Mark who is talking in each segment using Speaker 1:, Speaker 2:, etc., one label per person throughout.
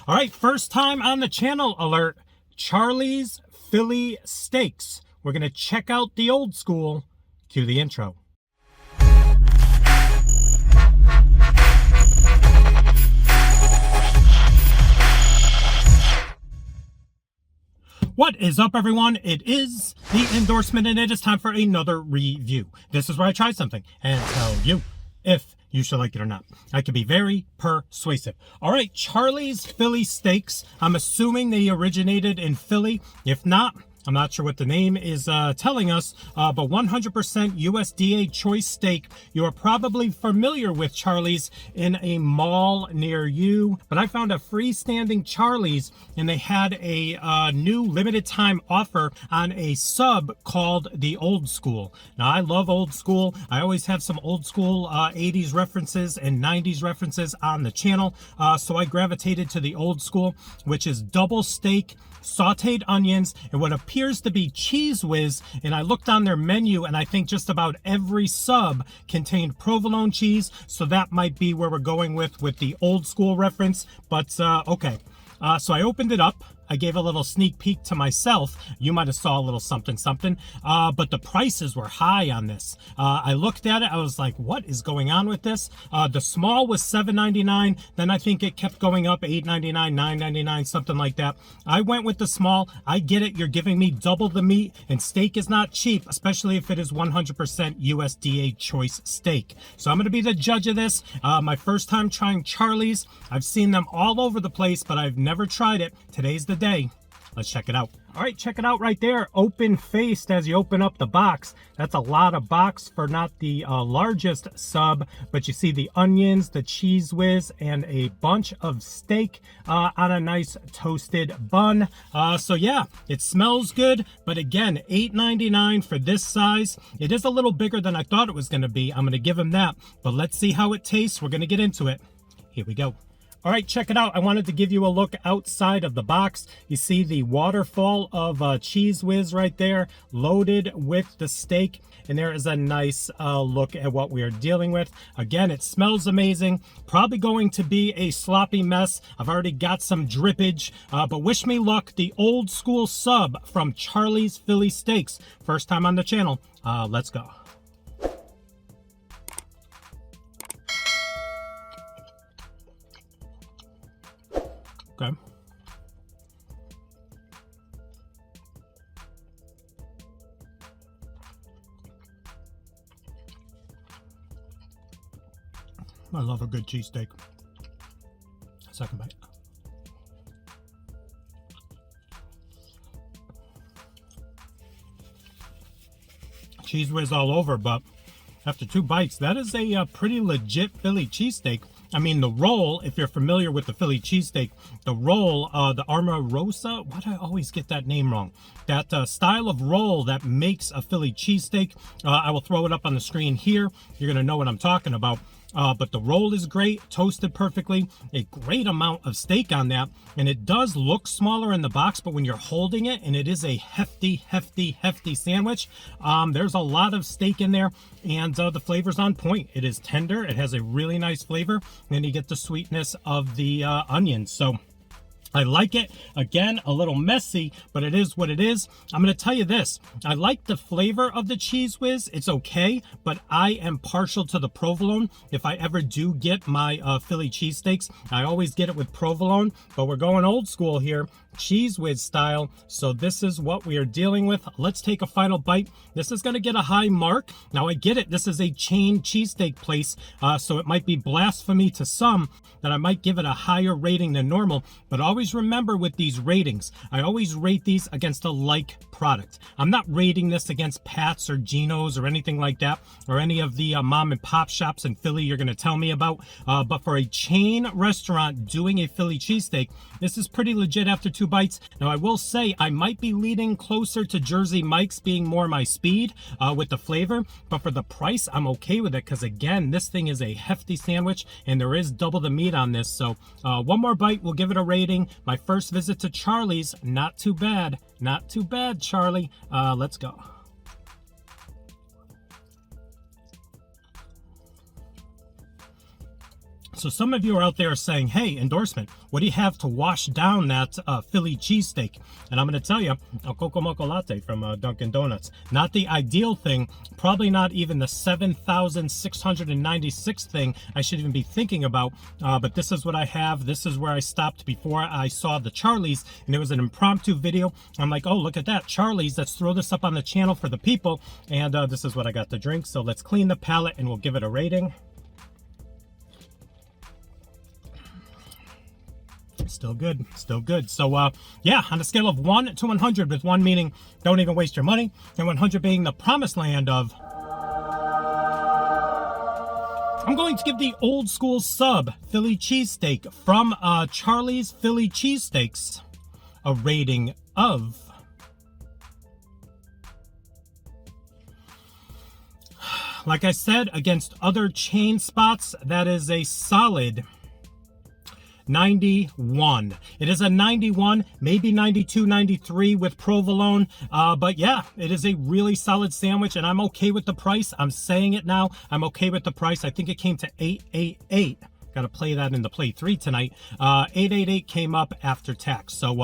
Speaker 1: All right, first time on the channel alert, Charley's Philly Steaks. We're going to check out the old school. Cue the intro. What is up, everyone? It is the endorsement, and it is time for another review. This is where I try something and tell you if you should like it or not. I can be very persuasive. All right, Charley's Philly Steaks. I'm assuming they originated in Philly. If not, I'm not sure what the name is telling us, but 100% USDA choice steak. You are probably familiar with Charley's in a mall near you, but I found a freestanding Charley's, and they had a new limited time offer on a sub called the Old School. Now, I love Old School. I always have some Old School 80s references and 90s references on the channel, so I gravitated to the Old School, which is double steak, sauteed onions, and what appears to be Cheez Whiz. And I looked on their menu, and I think just about every sub contained provolone cheese, so that might be where we're going with the Old School reference. But okay, so I opened it up. I gave a little sneak peek to myself. You might have saw a little something, but the prices were high on this. I looked at it. I was like, what is going on with this? The small was $7.99. Then I think it kept going up, $8.99, $9.99, something like that. I went with the small. I get it. You're giving me double the meat, and steak is not cheap, especially if it is 100% USDA choice steak. So I'm going to be the judge of this. My first time trying Charley's. I've seen them all over the place, but I've never tried it. Today's the day. Let's check it out. All right, check it out right there. Open faced as you open up the box. That's a lot of box for not the largest sub, but you see the onions, the Cheez Whiz, and a bunch of steak on a nice toasted bun. So yeah, it smells good, but again, $8.99 for this size. It is a little bigger than I thought it was going to be. I'm going to give them that, but let's see how it tastes. We're going to get into it. Here we go. All right, check it out. I wanted to give you a look outside of the box. You see the waterfall of Cheez Whiz right there, loaded with the steak. And there is a nice look at what we are dealing with. Again, it smells amazing. Probably going to be a sloppy mess. I've already got some drippage, but wish me luck. The Old School sub from Charley's Philly Steaks. First time on the channel. Let's go. Okay. I love a good cheesesteak. Second bite. Cheez Whiz all over, but after 2 bites, that is a pretty legit Philly cheesesteak. I mean, the roll, if you're familiar with the Philly cheesesteak, the roll, the Armarosa, why do I always get that name wrong? That style of roll that makes a Philly cheesesteak. I will throw it up on the screen here. You're going to know what I'm talking about. But the roll is great, toasted perfectly, a great amount of steak on that, and it does look smaller in the box, but when you're holding it, and it is a hefty sandwich, there's a lot of steak in there, and the flavor's on point. It is tender, it has a really nice flavor, and then you get the sweetness of the onions. So I like it. Again, a little messy, but it is what it is. I'm going to tell you this. I like the flavor of the Cheez Whiz. It's okay, but I am partial to the provolone. If I ever do get my Philly cheesesteaks, I always get it with provolone, but we're going old school here, Cheez Whiz style. So this is what we are dealing with. Let's take a final bite. This is going to get a high mark. Now, I get it. This is a chain cheesesteak place, so it might be blasphemy to some that I might give it a higher rating than normal, but always remember with these ratings, I always rate these against a like product. I'm not rating this against Pat's or Geno's or anything like that, or any of the mom and pop shops in Philly you're going to tell me about, but for a chain restaurant doing a Philly cheesesteak, this is pretty legit after 2 bites. Now, I will say I might be leaning closer to Jersey Mike's being more my speed with the flavor, but for the price, I'm okay with it, because again, this thing is a hefty sandwich, and there is double the meat on this. So one more bite, we'll give it a rating. My first visit to Charley's, not too bad. Not too bad, Charley. Let's go. So some of you are out there saying, hey, endorsement, what do you have to wash down that Philly cheesesteak? And I'm going to tell you, a Coco Mocha Latte from Dunkin' Donuts. Not the ideal thing, probably not even the 7,696 thing I should even be thinking about, but this is what I have. This is where I stopped before I saw the Charley's, and it was an impromptu video. I'm like, oh, look at that, Charley's. Let's throw this up on the channel for the people, and this is what I got to drink. So let's clean the palate, and we'll give it a rating. Still good, still good. So yeah, on a scale of 1 to 100, with 1 meaning don't even waste your money, and 100 being the promised land of, I'm going to give the Old School Sub Philly Cheesesteak from Charley's Philly Cheesesteaks a rating of, like I said, against other chain spots, that is a solid 91. It is a 91, maybe 92, 93 with provolone. But yeah, it is a really solid sandwich, and I'm okay with the price. I'm saying it now. I'm okay with the price. I think it came to $8.88. Got to play that in the Play 3 tonight. $8.88 came up after tax. So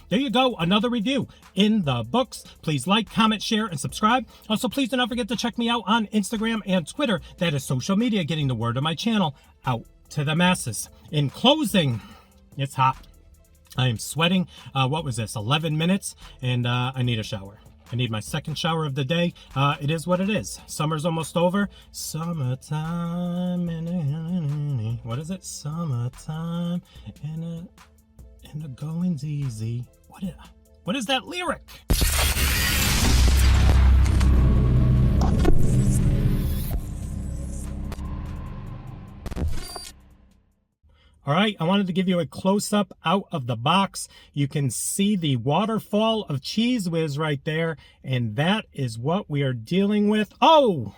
Speaker 1: there you go. Another review in the books. Please like, comment, share, and subscribe. Also, please do not forget to check me out on Instagram and Twitter. That is social media, getting the word of my channel out to the masses. In closing, it's hot. I am sweating. What was this? 11 minutes, and I need a shower. I need my second shower of the day. It is what it is. Summer's almost over. Summertime, what is it? Summertime, and the going's easy. What is that lyric? All right, I wanted to give you a close-up out of the box. You can see the waterfall of Cheez Whiz right there, and that is what we are dealing with. Oh!